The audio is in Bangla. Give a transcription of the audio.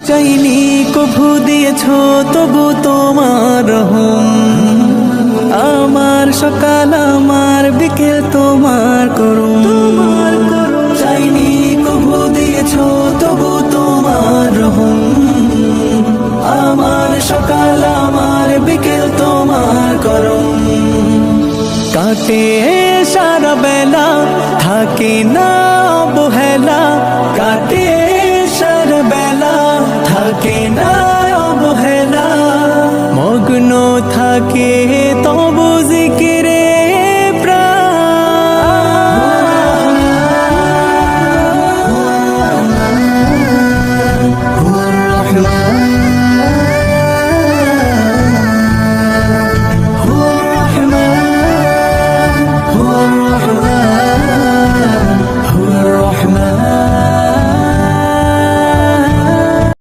চাইনি কভু দিয়েছো তবু তোমার রহম, আমার সকাল আমার বিকেল তোমার করুম, চাইনি কভু দিয়েছো তবু তোমার রহম, আমার সকাল আমার বিকেল তোমার করুম। কাটে সারা বেলা থাকে না অবহেলা, কাটে সারা বেলা থাকে না